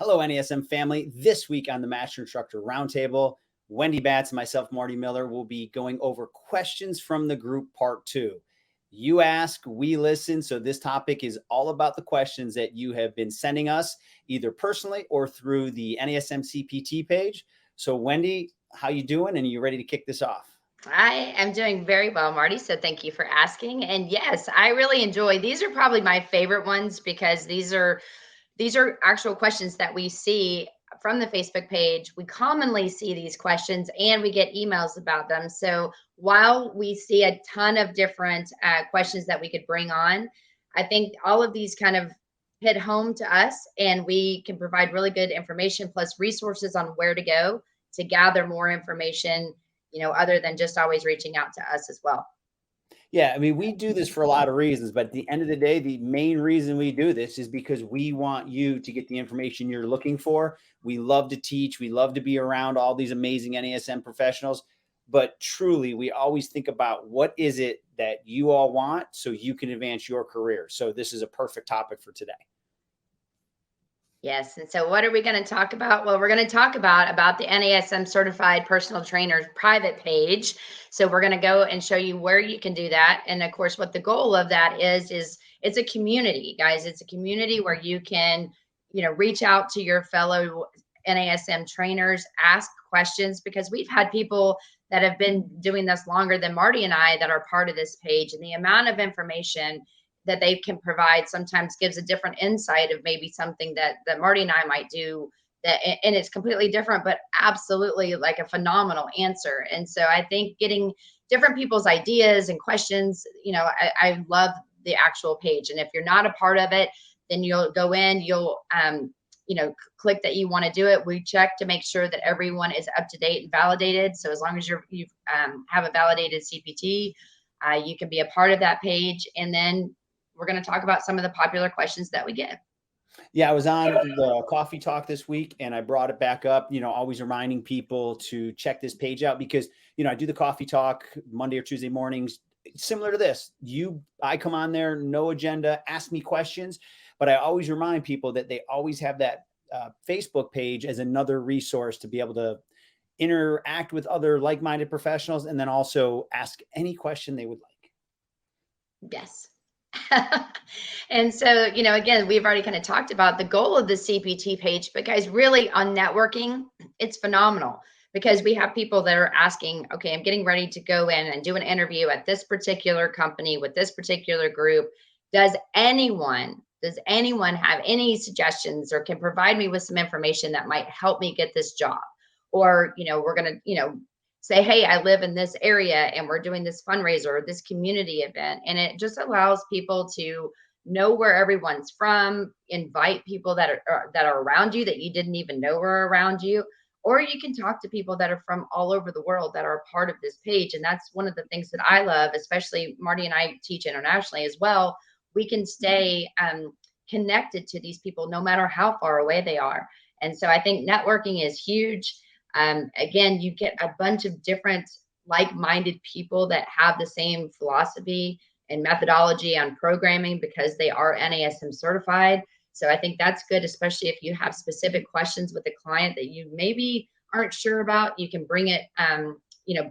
Hello, NASM family. This week on the Master Instructor Roundtable, Wendy Batts and myself, Marty Miller, will be going over questions from the group part 2. You ask, we listen. So this topic is all about the questions that you have been sending us, either personally or through the NASM CPT page. So Wendy, how you doing? And are you ready to kick this off? I am doing very well, Marty. So thank you for asking. And yes, I really enjoy. These are probably my favorite ones because these are actual questions that we see from the Facebook page. We commonly see these questions and we get emails about them. So while we see a ton of different questions that we could bring on, I think all of these kind of hit home to us, and we can provide really good information plus resources on where to go to gather more information, other than just always reaching out to us as well. Yeah, I mean, we do this for a lot of reasons, but at the end of the day, the main reason we do this is because we want you to get the information you're looking for. We love to teach. We love to be around all these amazing NASM professionals, but truly, we always think about what is it that you all want so you can advance your career. So this is a perfect topic for today. Yes. And so what are we going to talk about? Well, we're going to talk about the NASM Certified Personal Trainers private page. So we're going to go and show you where you can do that. And of course, what the goal of that is it's a community, guys. It's a community where you can, reach out to your fellow NASM trainers, ask questions, because we've had people that have been doing this longer than Marty and I that are part of this page, and the amount of information that they can provide sometimes gives a different insight of maybe something that Marty and I might do, that, and it's completely different, but absolutely like a phenomenal answer. And so I think getting different people's ideas and questions, I love the actual page. And if you're not a part of it, then you'll go in, you'll, click that you want to do it. We check to make sure that everyone is up to date and validated. So as long as you have a validated CPT, you can be a part of that page. And then we're going to talk about some of the popular questions that we get. Yeah, I was on the coffee talk this week and I brought it back up, always reminding people to check this page out because, I do the coffee talk Monday or Tuesday mornings, similar to this. I come on there, no agenda, ask me questions, but I always remind people that they always have that Facebook page as another resource to be able to interact with other like-minded professionals and then also ask any question they would like. Yes. And so, again, we've already kind of talked about the goal of the CPT page, but guys, really on networking, it's phenomenal because we have people that are asking, okay, I'm getting ready to go in and do an interview at this particular company with this particular group. Does anyone have any suggestions or can provide me with some information that might help me get this job? Or, we're going to, say, hey, I live in this area and we're doing this fundraiser or this community event. And it just allows people to know where everyone's from, invite people that are around you that you didn't even know were around you. Or you can talk to people that are from all over the world that are a part of this page. And that's one of the things that I love, especially Marty and I teach internationally as well. We can stay connected to these people no matter how far away they are. And so I think networking is huge. Again, you get a bunch of different like-minded people that have the same philosophy and methodology on programming because they are NASM certified. So I think that's good, especially if you have specific questions with a client that you maybe aren't sure about. You can bring it,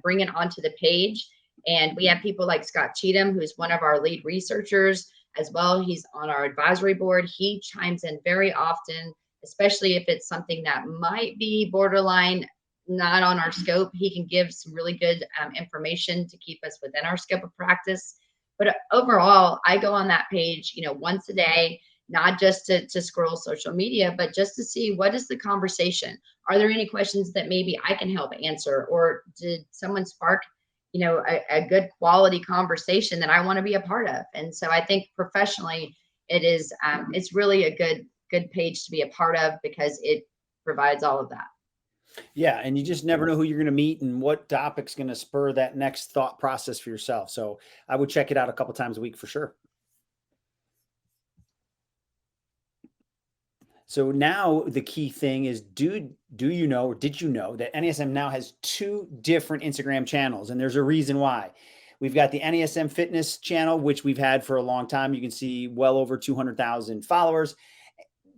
bring it onto the page. And we have people like Scott Cheatham, who's one of our lead researchers as well. He's on our advisory board. He chimes in very often, especially if it's something that might be borderline not on our scope. He can give some really good information to keep us within our scope of practice. But overall, I go on that page, once a day, not just to scroll social media, but just to see what is the conversation. Are there any questions that maybe I can help answer? Or did someone spark, a good quality conversation that I want to be a part of? And so I think professionally, it's really a good page to be a part of because it provides all of that. Yeah. And you just never know who you're going to meet and what topic's going to spur that next thought process for yourself. So I would check it out a couple times a week for sure. So now the key thing is, do you know, or did you know that NASM now has 2 different Instagram channels? And there's a reason why. We've got the NASM Fitness channel, which we've had for a long time. You can see well over 200,000 followers.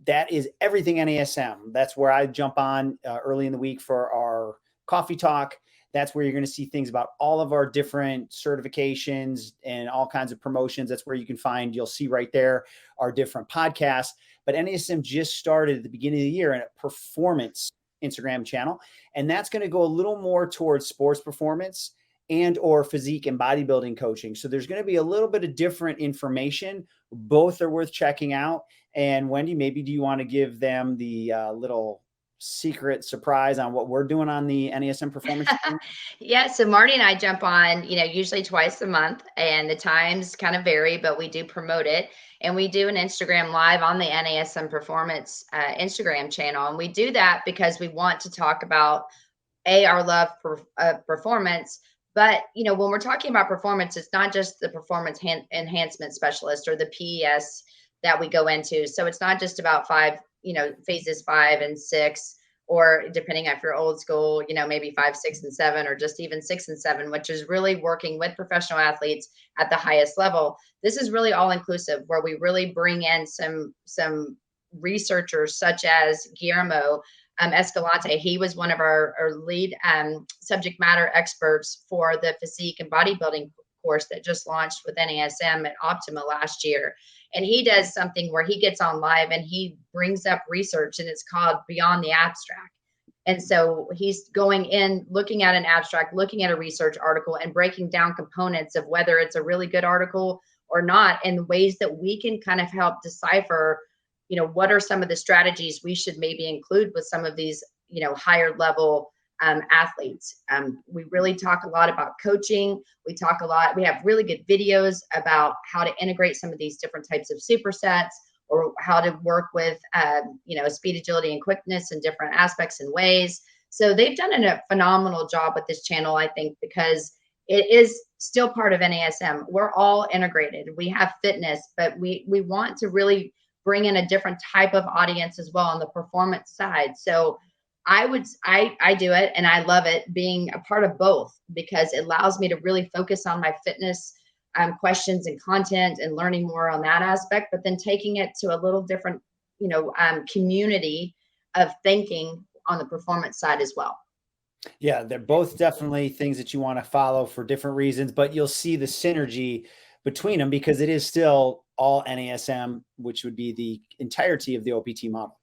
that is everything NASM. That's where I jump on early in the week for our coffee talk. That's where you're going to see things about all of our different certifications and all kinds of promotions. That's where you can find, you'll see right there, our different podcasts. But NASM just started at the beginning of the year in a performance Instagram channel. And that's going to go a little more towards sports performance and or physique and bodybuilding coaching. So there's going to be a little bit of different information. Both are worth checking out. And Wendy, maybe do you want to give them the little secret surprise on what we're doing on the NASM performance? Yeah, so Marty and I jump on, usually twice a month, and the times kind of vary, but we do promote it. And we do an Instagram live on the NASM Performance Instagram channel. And we do that because we want to talk about our love for performance. But, when we're talking about performance, it's not just the performance enhancement specialist or the PES that we go into. So it's not just about phases 5 and 6, or depending if you're old school, maybe 5, 6, and 7, or just even 6 and 7, which is really working with professional athletes at the highest level. This is really all inclusive, where we really bring in some researchers such as Guillermo Escalante. He was one of our lead subject matter experts for the physique and bodybuilding course that just launched with NASM at Optima last year. And he does something where he gets on live and he brings up research, and it's called Beyond the Abstract. And so he's going in, looking at an abstract, looking at a research article, and breaking down components of whether it's a really good article or not, and ways that we can kind of help decipher, what are some of the strategies we should maybe include with some of these, higher level athletes. We really talk a lot about coaching. We have really good videos about how to integrate some of these different types of supersets, or how to work with, speed, agility, and quickness in different aspects and ways. So they've done a phenomenal job with this channel, I think, because it is still part of NASM. We're all integrated. We have fitness, but we want to really bring in a different type of audience as well on the performance side. So I do it, and I love it being a part of both, because it allows me to really focus on my fitness questions and content and learning more on that aspect, but then taking it to a little different, community of thinking on the performance side as well. Yeah, they're both definitely things that you want to follow for different reasons, but you'll see the synergy between them because it is still all NASM, which would be the entirety of the OPT model.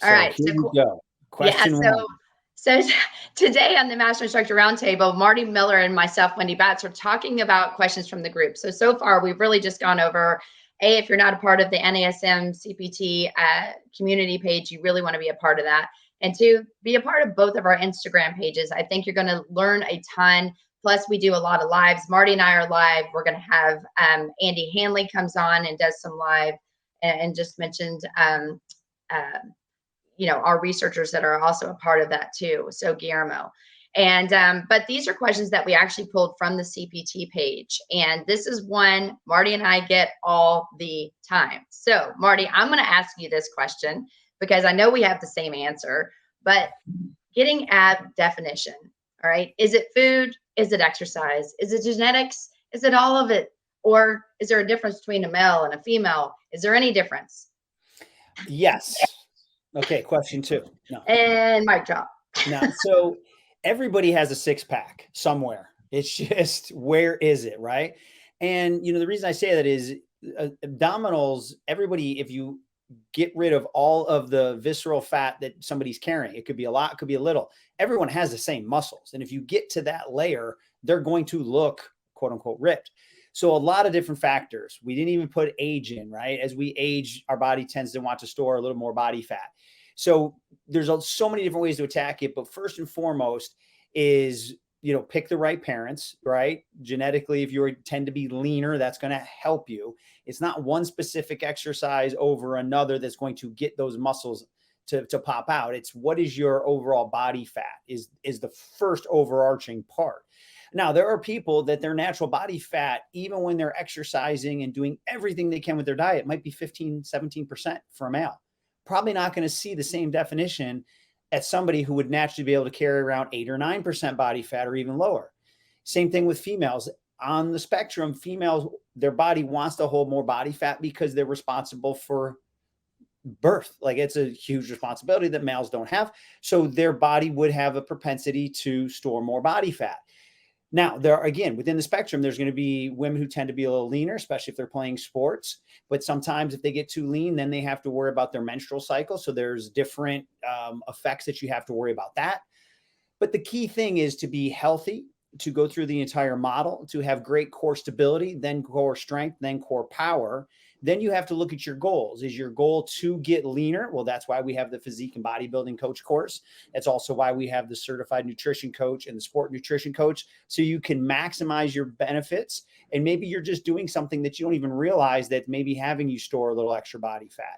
All right. Here we go. Question one. So today on the Master Instructor Roundtable, Marty Miller and myself, Wendy Batts, are talking about questions from the group. So far, we've really just gone over, if you're not a part of the NASM CPT community page, you really want to be a part of that. And 2, be a part of both of our Instagram pages. I think you're going to learn a ton. Plus, we do a lot of lives. Marty and I are live. We're going to have Andy Hanley comes on and does some live, and just mentioned our researchers that are also a part of that too. So Guillermo. And, but these are questions that we actually pulled from the CPT page. And this is one Marty and I get all the time. So Marty, I'm going to ask you this question because I know we have the same answer, but getting ab definition. All right. Is it food? Is it exercise? Is it genetics? Is it all of it? Or is there a difference between a male and a female? Is there any difference? Yes. Okay. Question 2. No. And mic drop. Now, so everybody has a 6-pack somewhere. It's just, where is it? Right. And, the reason I say that is abdominals, everybody, if you get rid of all of the visceral fat that somebody's carrying, it could be a lot, it could be a little, everyone has the same muscles. And if you get to that layer, they're going to look quote unquote ripped. So a lot of different factors. We didn't even put age in, right? As we age, our body tends to want to store a little more body fat. So there's so many different ways to attack it. But first and foremost is, pick the right parents, right? Genetically, if you tend to be leaner, that's going to help you. It's not one specific exercise over another that's going to get those muscles to pop out. It's what is your overall body fat is the first overarching part. Now, there are people that their natural body fat, even when they're exercising and doing everything they can with their diet, might be 15, 17% for a male. Probably not going to see the same definition as somebody who would naturally be able to carry around 8 or 9% body fat or even lower. Same thing with females. on the spectrum, females, their body wants to hold more body fat because they're responsible for birth. Like, it's a huge responsibility that males don't have. So their body would have a propensity to store more body fat. Now, there are, again, within the spectrum, there's going to be women who tend to be a little leaner, especially if they're playing sports. But sometimes if they get too lean, then they have to worry about their menstrual cycle. So there's different effects that you have to worry about that. But the key thing is to be healthy, to go through the entire model, to have great core stability, then core strength, then core power. Then you have to look at your goals. Is your goal to get leaner? Well, that's why we have the physique and bodybuilding coach course. That's also why we have the certified nutrition coach and the sport nutrition coach, so you can maximize your benefits. And maybe you're just doing something that you don't even realize that maybe having you store a little extra body fat.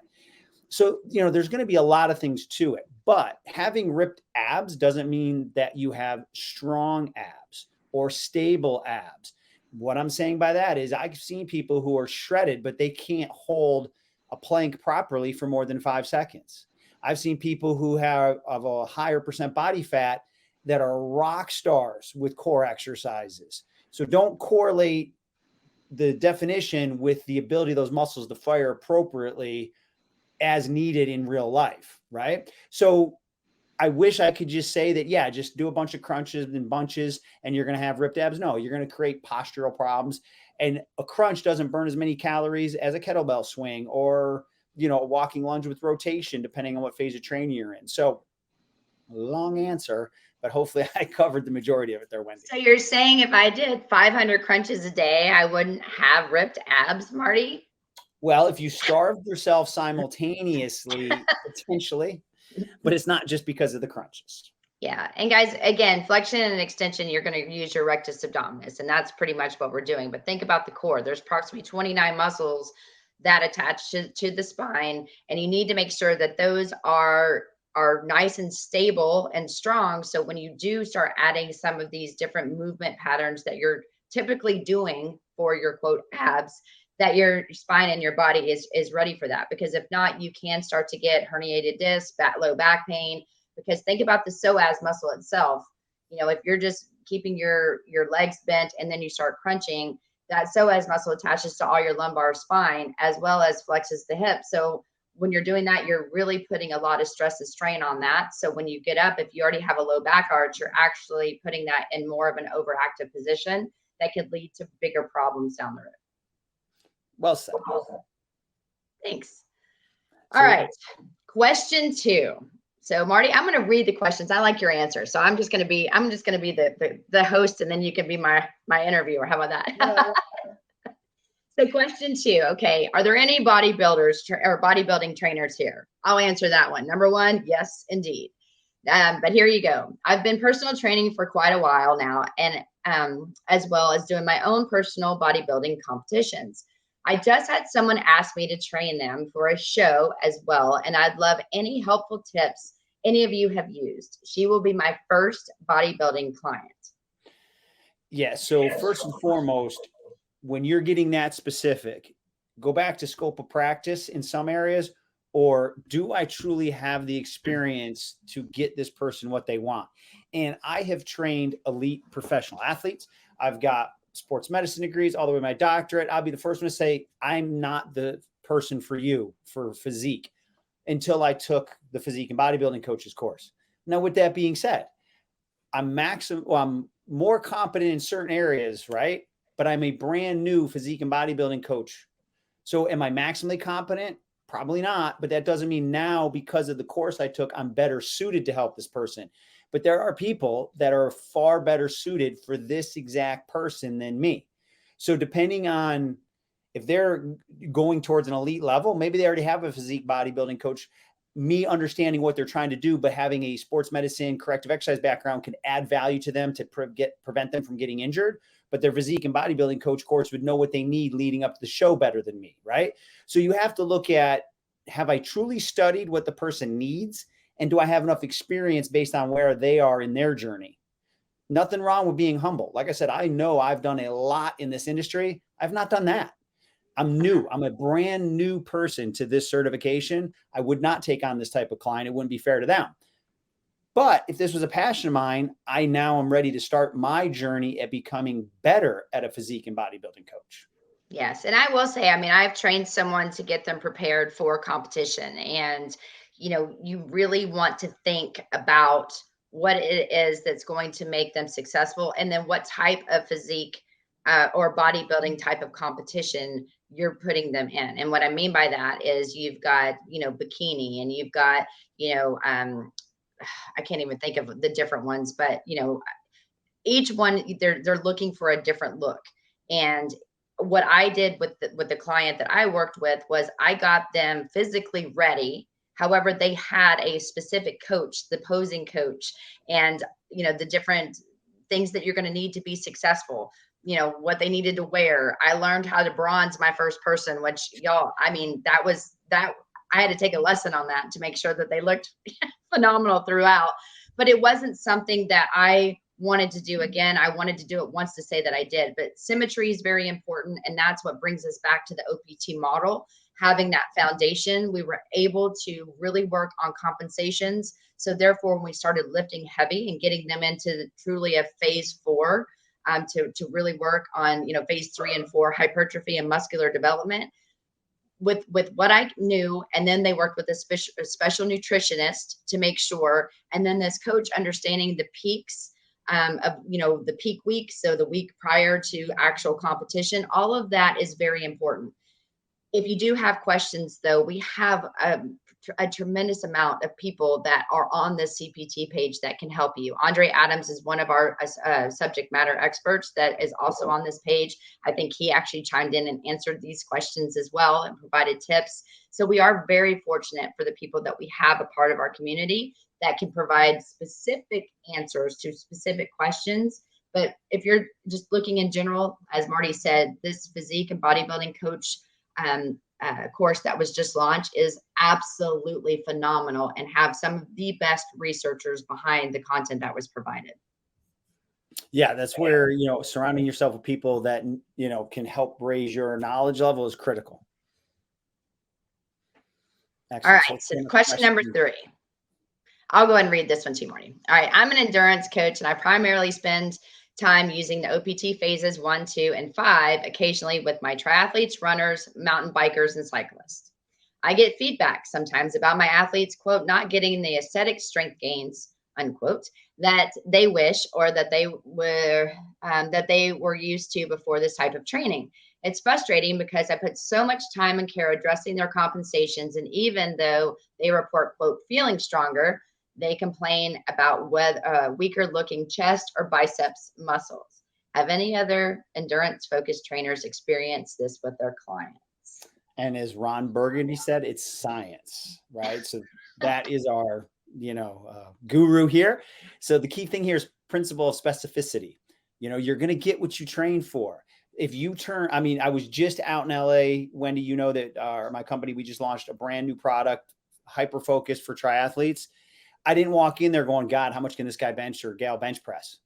So, there's going to be a lot of things to it, but having ripped abs doesn't mean that you have strong abs or stable abs. What I'm saying by that is I've seen people who are shredded, but they can't hold a plank properly for more than 5 seconds. I've seen people who have a higher percent body fat that are rock stars with core exercises. So don't correlate the definition with the ability of those muscles to fire appropriately as needed in real life, right? So I wish I could just say that, yeah, just do a bunch of crunches and bunches and you're going to have ripped abs. No, you're going to create postural problems. And a crunch doesn't burn as many calories as a kettlebell swing or, a walking lunge with rotation, depending on what phase of training you're in. So long answer, but hopefully I covered the majority of it there, Wendy. So you're saying if I did 500 crunches a day, I wouldn't have ripped abs, Marty? Well, if you starved yourself simultaneously, potentially, but it's not just because of the crunches. Yeah. And guys, again, flexion and extension, you're going to use your rectus abdominis, and that's pretty much what we're doing. But think about the core. There's approximately 29 muscles that attach to the spine, and you need to make sure that those are nice and stable and strong. So when you do start adding some of these different movement patterns that you're typically doing for your quote abs, that your spine and your body is ready for that. Because if not, you can start to get herniated discs, low back pain. Because think about the psoas muscle itself. If you're just keeping your legs bent and then you start crunching, that psoas muscle attaches to all your lumbar spine as well as flexes the hip. So when you're doing that, you're really putting a lot of stress and strain on that. So when you get up, if you already have a low back arch, you're actually putting that in more of an overactive position that could lead to bigger problems down the road. Well said. Thanks. All right. Question 2. So Marty, I'm going to read the questions. I like your answer. So I'm just going to be the host, and then you can be my interviewer. How about that? So question 2. Okay. Are there any bodybuilders or bodybuilding trainers here? I'll answer that one. Number 1, yes, indeed. But here you go. I've been personal training for quite a while now, and as well as doing my own personal bodybuilding competitions. I just had someone ask me to train them for a show as well, and I'd love any helpful tips any of you have used. She will be my first bodybuilding client. Yeah, so first and foremost, when you're getting that specific, go back to scope of practice in some areas, or do I truly have the experience to get this person what they want? And I have trained elite professional athletes. I've got sports medicine degrees all the way to my doctorate. I'll be the first one to say, I'm not the person for you for physique until I took the physique and bodybuilding coach's course. Now, with that being said, I'm more competent in certain areas, right? But I'm a brand new physique and bodybuilding coach. So am I maximally competent? Probably not, but that doesn't mean now, because of the course I took, I'm better suited to help this person. But there are people that are far better suited for this exact person than me. So depending on if they're going towards an elite level, maybe they already have a physique bodybuilding coach. Me understanding what they're trying to do, but having a sports medicine, corrective exercise background can add value to them to prevent them from getting injured. But their physique and bodybuilding coach course would know what they need leading up to the show better than me, right? So you have to look at, have I truly studied what the person needs? And do I have enough experience based on where they are in their journey? Nothing wrong with being humble. Like I said, I know I've done a lot in this industry. I've not done that. I'm new. I'm a brand new person to this certification. I would not take on this type of client. It wouldn't be fair to them. But if this was a passion of mine, I now am ready to start my journey at becoming better at a physique and bodybuilding coach. Yes. And I will say, I mean, I've trained someone to get them prepared for competition. And, you really want to think about what it is that's going to make them successful. And then what type of physique or bodybuilding type of competition you're putting them in. And what I mean by that is you've got, bikini, and you've got, I can't even think of the different ones, but, each one, they're looking for a different look. And what I did with the client that I worked with was I got them physically ready. However, they had a specific coach, the posing coach, and the different things that you're going to need to be successful. What they needed to wear. I learned how to bronze my first person, which y'all, I mean, that I had to take a lesson on that to make sure that they looked phenomenal throughout. But it wasn't something that I wanted to do again. I wanted to do it once to say that I did, but symmetry is very important. And that's what brings us back to the OPT model. Having that foundation, we were able to really work on compensations. So therefore, when we started lifting heavy and getting them into truly a phase 4, to really work on, phase 3 and 4, hypertrophy and muscular development, with what I knew. And then they worked with a special nutritionist to make sure. And then this coach understanding the peaks of, the peak week. So the week prior to actual competition, all of that is very important. If you do have questions though, we have a tremendous amount of people that are on this CPT page that can help you. Andre Adams is one of our subject matter experts that is also on this page. I think he actually chimed in and answered these questions as well and provided tips. So we are very fortunate for the people that we have a part of our community that can provide specific answers to specific questions. But if you're just looking in general, as Marty said, this physique and bodybuilding coach course that was just launched is absolutely phenomenal and have some of the best researchers behind the content that was provided. Yeah, that's where, surrounding yourself with people that, can help raise your knowledge level is critical. Excellent. All right. So question number 3. I'll go ahead and read this one to you, Marty. All right. I'm an endurance coach and I primarily spend time using the OPT phases 1, 2, and 5, occasionally with my triathletes, runners, mountain bikers, and cyclists. I get feedback sometimes about my athletes, quote, not getting the aesthetic strength gains, unquote, that they wish or that they were used to before this type of training. It's frustrating because I put so much time and care addressing their compensations, and even though they report, quote, feeling stronger, they complain about whether weaker looking chest or biceps muscles. Have any other endurance focused trainers experienced this with their clients? And as Ron Burgundy said, it's science, right? So that is our, guru here. So the key thing here is principle of specificity. You're going to get what you train for. If you I was just out in LA, Wendy, that my company, we just launched a brand new product, hyper focused for triathletes. I didn't walk in there going, God, how much can this guy bench or gal bench press?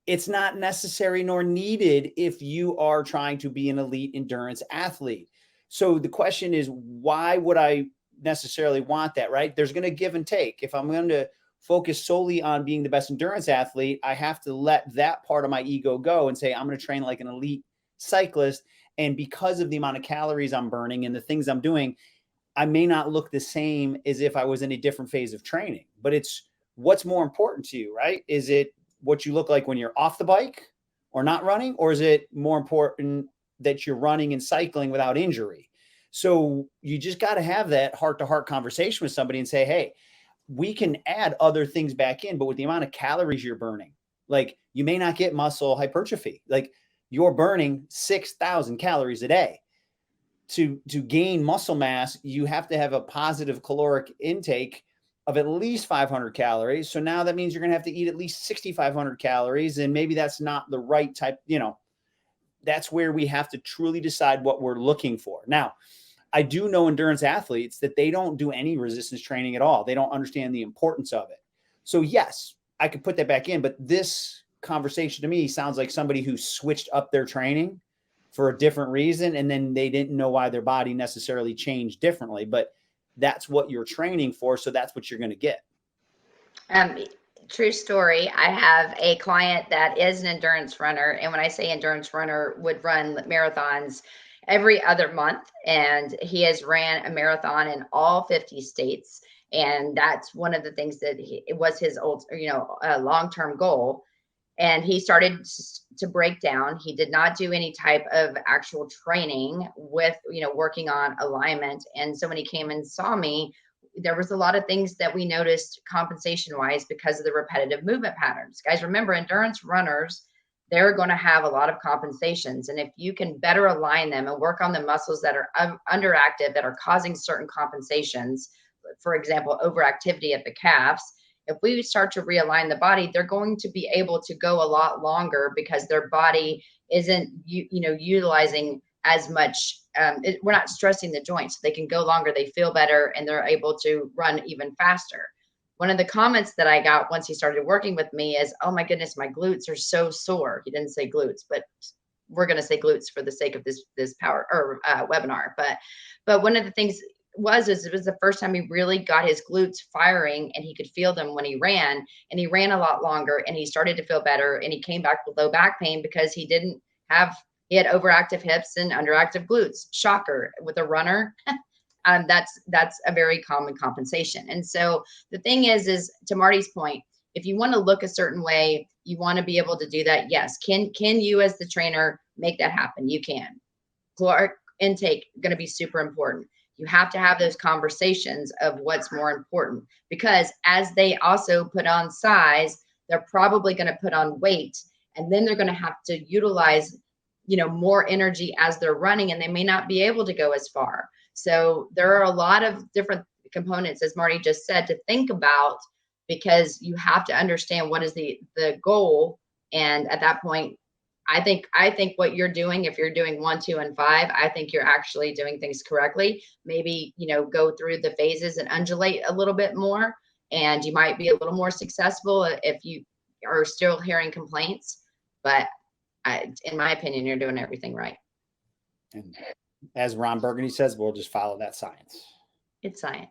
It's not necessary nor needed if you are trying to be an elite endurance athlete. So the question is, why would I necessarily want that, right? There's going to give and take. If I'm going to focus solely on being the best endurance athlete, I have to let that part of my ego go and say, I'm going to train like an elite cyclist. And because of the amount of calories I'm burning and the things I'm doing, I may not look the same as if I was in a different phase of training, but it's what's more important to you, right? Is it what you look like when you're off the bike or not running? Or is it more important that you're running and cycling without injury? So you just got to have that heart-to-heart conversation with somebody and say, hey, we can add other things back in, but with the amount of calories you're burning, like you may not get muscle hypertrophy. Like you're burning 6,000 calories a day. To gain muscle mass, you have to have a positive caloric intake of at least 500 calories. So now that means you're going to have to eat at least 6,500 calories. And maybe that's not the right type, that's where we have to truly decide what we're looking for. Now, I do know endurance athletes that they don't do any resistance training at all. They don't understand the importance of it. So yes, I could put that back in, but this conversation to me sounds like somebody who switched up their training for a different reason, and then they didn't know why their body necessarily changed differently, but that's what you're training for. So that's what you're going to get. True story. I have a client that is an endurance runner. And when I say endurance runner, would run marathons every other month. And he has ran a marathon in all 50 states. And that's one of the things that it was his old, long-term goal. And he started to break down. He did not do any type of actual training with, working on alignment. And so when he came and saw me, there was a lot of things that we noticed compensation wise because of the repetitive movement patterns. Guys, remember, endurance runners, they're going to have a lot of compensations. And if you can better align them and work on the muscles that are underactive, that are causing certain compensations, for example, overactivity at the calves, if we start to realign the body, they're going to be able to go a lot longer because their body isn't, utilizing as much. We're not stressing the joints. So they can go longer, they feel better, and they're able to run even faster. One of the comments that I got once he started working with me is, "Oh my goodness, my glutes are so sore." He didn't say glutes, but we're going to say glutes for the sake of this power or webinar. But one of the things is it was the first time he really got his glutes firing, and he could feel them when he ran, and he ran a lot longer, and he started to feel better, and he came back with low back pain because he had overactive hips and underactive glutes. Shocker with a runner. That's a very common compensation. And so the thing is to Marty's point, if you want to look a certain way, you want to be able to do that. Yes. Can you as the trainer make that happen? You can. Caloric intake going to be super important. You have to have those conversations of what's more important, because as they also put on size, they're probably going to put on weight, and then they're going to have to utilize, more energy as they're running, and they may not be able to go as far. So there are a lot of different components, as Marty just said, to think about, because you have to understand what is the goal. And at that point, I think what you're doing, if you're doing 1, 2, and 5, I think you're actually doing things correctly. Maybe, go through the phases and undulate a little bit more, and you might be a little more successful if you are still hearing complaints. But in my opinion, you're doing everything right. And as Ron Burgundy says, we'll just follow that science. It's science.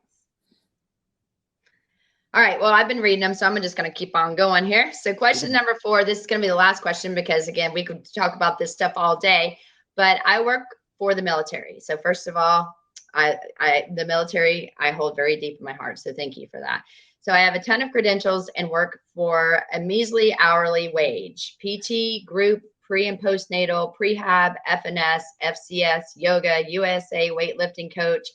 All right. Well, I've been reading them, so I'm just going to keep on going here. So question number 4, this is going to be the last question, because again, we could talk about this stuff all day, but I work for the military. So first of all, the military, I hold very deep in my heart. So thank you for that. So I have a ton of credentials and work for a measly hourly wage: PT, group, pre and postnatal, prehab, FNS, FCS, yoga, USA, weightlifting coach,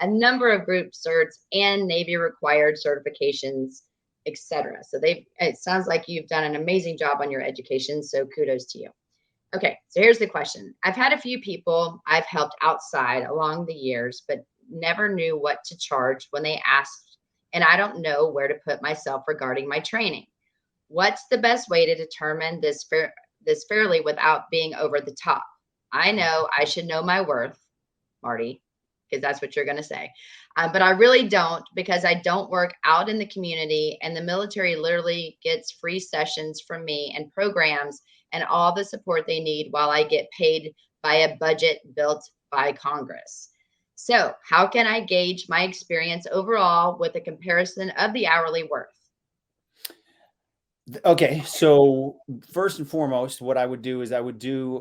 a number of group certs and Navy required certifications, etc. So it sounds like you've done an amazing job on your education. So kudos to you. Okay, so here's the question. I've had a few people I've helped outside along the years, but never knew what to charge when they asked, and I don't know where to put myself regarding my training. What's the best way to determine this fairly without being over the top? I know I should know my worth, Marty, because that's what you're going to say. But I really don't, because I don't work out in the community, and the military literally gets free sessions from me and programs and all the support they need, while I get paid by a budget built by Congress. So how can I gauge my experience overall with a comparison of the hourly worth? Okay, so first and foremost, what I would do is I would do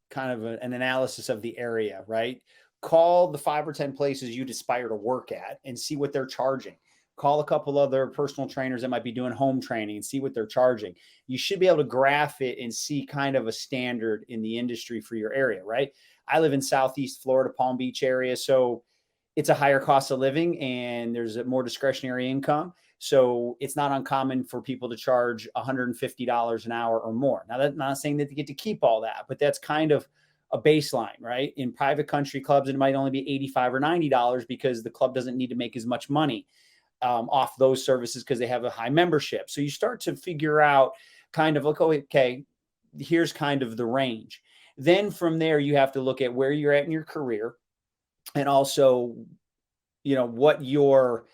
kind of an analysis of the area, right? Call the 5 or 10 places you'd aspire to work at and see what they're charging. Call a couple other personal trainers that might be doing home training and see what they're charging. You should be able to graph it and see kind of a standard in the industry for your area, right? I live in Southeast Florida, Palm Beach area, so it's a higher cost of living and there's a more discretionary income. So it's not uncommon for people to charge $150 an hour or more. Now, that's not saying that they get to keep all that, but that's kind of a baseline, right? In private country clubs, it might only be $85 or $90 because the club doesn't need to make as much money off those services because they have a high membership. So you start to figure out kind of like, okay, here's kind of the range. Then from there, you have to look at where you're at in your career, and also, what your,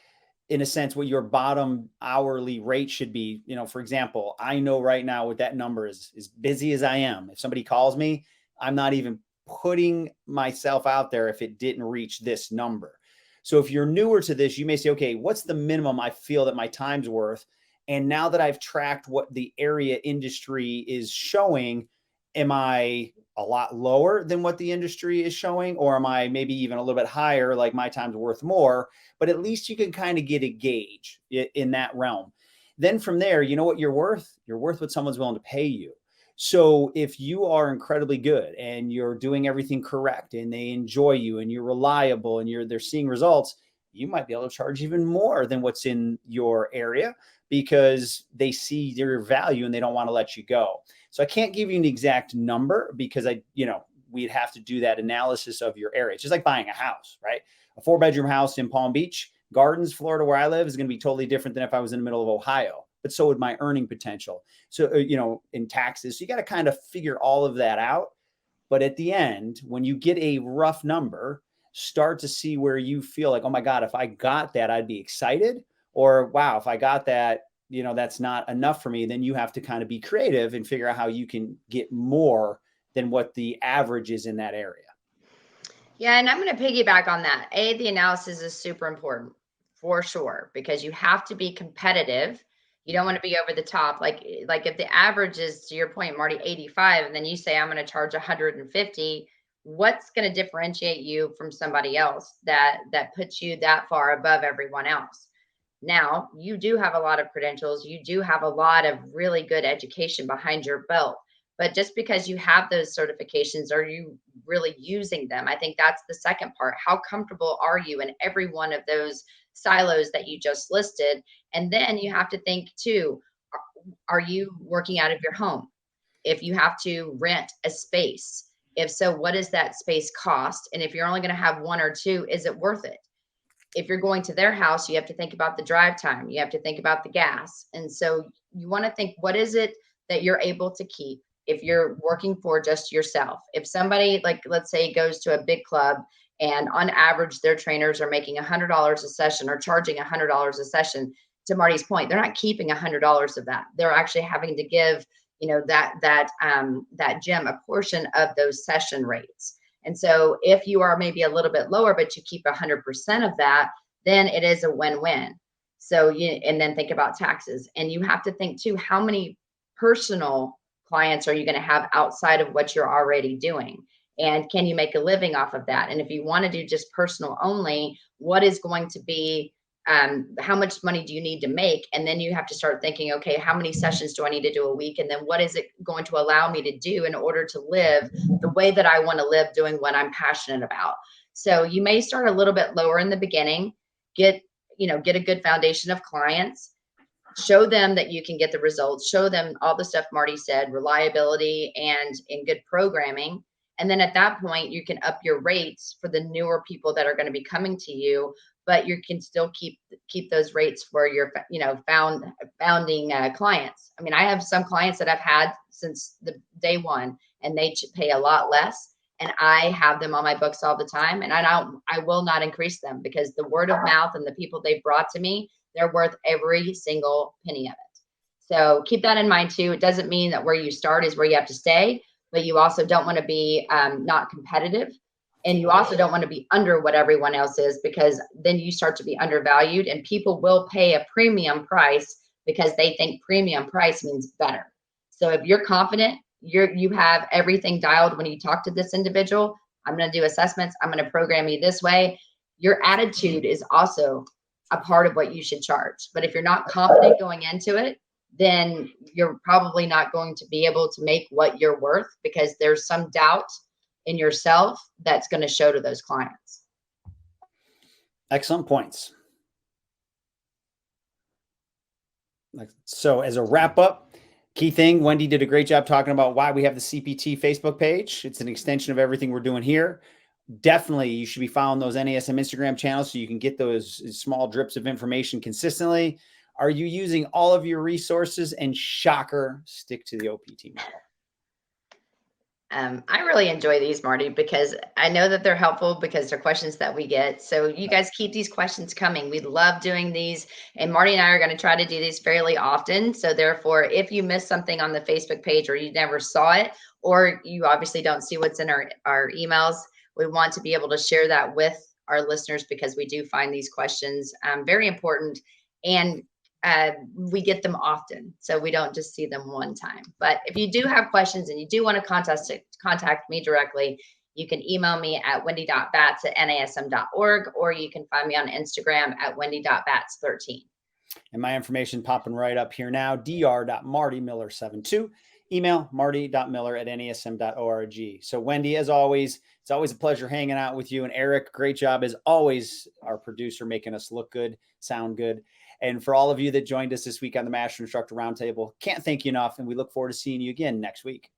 in a sense, what your bottom hourly rate should be. For example, I know right now what that number is, as busy as I am. If somebody calls me, I'm not even putting myself out there if it didn't reach this number. So if you're newer to this, you may say, okay, what's the minimum I feel that my time's worth? And now that I've tracked what the area industry is showing, am I a lot lower than what the industry is showing? Or am I maybe even a little bit higher, like my time's worth more? But at least you can kind of get a gauge in that realm. Then from there, you know what you're worth? You're worth what someone's willing to pay you. So if you are incredibly good and you're doing everything correct and they enjoy you and you're reliable and they're seeing results, you might be able to charge even more than what's in your area because they see your value and they don't want to let you go. So I can't give you an exact number because we'd have to do that analysis of your area. It's just like buying a house, right? A 4-bedroom house in Palm Beach Gardens, Florida, where I live, is going to be totally different than if I was in the middle of Ohio. But so would my earning potential. So, in taxes. So you got to kind of figure all of that out. But at the end, when you get a rough number, start to see where you feel like, oh my God, if I got that, I'd be excited. Or wow, if I got that, that's not enough for me. Then you have to kind of be creative and figure out how you can get more than what the average is in that area. Yeah, and I'm going to piggyback on that. The analysis is super important for sure, because you have to be competitive. You don't want to be over the top. Like if the average is, to your point, Marty, 85, and then you say, I'm going to charge 150, what's going to differentiate you from somebody else that puts you that far above everyone else? Now, you do have a lot of credentials. You do have a lot of really good education behind your belt. But just because you have those certifications, are you really using them? I think that's the second part. How comfortable are you in every one of those silos that you just listed? And then you have to think too, are you working out of your home? If you have to rent a space, if so, what does that space cost? And if you're only going to have one or two, is it worth it? If you're going to their house, you have to think about the drive time. You have to think about the gas. And so you want to think, what is it that you're able to keep if you're working for just yourself? If somebody, like, let's say, goes to a big club and on average, their trainers are making $100 a session or charging $100 a session, to Marty's point, they're not keeping $100 of that. They're actually having to give, that gym a portion of those session rates. And so if you are maybe a little bit lower, but you keep 100% of that, then it is a win-win. So and then think about taxes. And you have to think too, how many personal clients are you going to have outside of what you're already doing? And can you make a living off of that? And if you want to do just personal only, what is going to be, how much money do you need to make? And then you have to start thinking, okay, how many sessions do I need to do a week? And then what is it going to allow me to do in order to live the way that I want to live, doing what I'm passionate about? So you may start a little bit lower in the beginning, get a good foundation of clients, show them that you can get the results, show them all the stuff Marty said, reliability and in good programming. And then at that point, you can up your rates for the newer people that are going to be coming to you, but you can still keep those rates for your, founding clients. I mean, I have some clients that I've had since the day one, and they pay a lot less, and I have them on my books all the time, and I will not increase them, because the word of mouth and the people they've brought to me, they're worth every single penny of it. So keep that in mind too. It doesn't mean that where you start is where you have to stay, but you also don't want to be not competitive. And you also don't want to be under what everyone else is, because then you start to be undervalued, and people will pay a premium price because they think premium price means better. So if you're confident, you have everything dialed when you talk to this individual, I'm going to do assessments, I'm going to program you this way. Your attitude is also a part of what you should charge. But if you're not confident going into it, then you're probably not going to be able to make what you're worth, because there's some doubt in yourself that's going to show to those clients. Excellent points. So as a wrap up, key thing, Wendy did a great job talking about why we have the CPT Facebook page. It's an extension of everything we're doing here. Definitely, you should be following those NASM Instagram channels so you can get those small drips of information consistently. Are you using all of your resources? And shocker, stick to the OPT model. I really enjoy these, Marty, because I know that they're helpful, because they're questions that we get. So you guys keep these questions coming. We love doing these. And Marty and I are going to try to do these fairly often. So therefore, if you missed something on the Facebook page, or you never saw it, or you obviously don't see what's in our emails, we want to be able to share that with our listeners, because we do find these questions very important. And we get them often. So we don't just see them one time. But if you do have questions and you do want to contact me directly, you can email me at wendy.batts@nasm.org, or you can find me on Instagram at wendy.batts13. And my information popping right up here now, dr.martymiller72. Email marty.miller@nasm.org. So Wendy, as always, it's always a pleasure hanging out with you. And Eric, great job as always, our producer, making us look good, sound good. And for all of you that joined us this week on the Master Instructor Roundtable, can't thank you enough. And we look forward to seeing you again next week.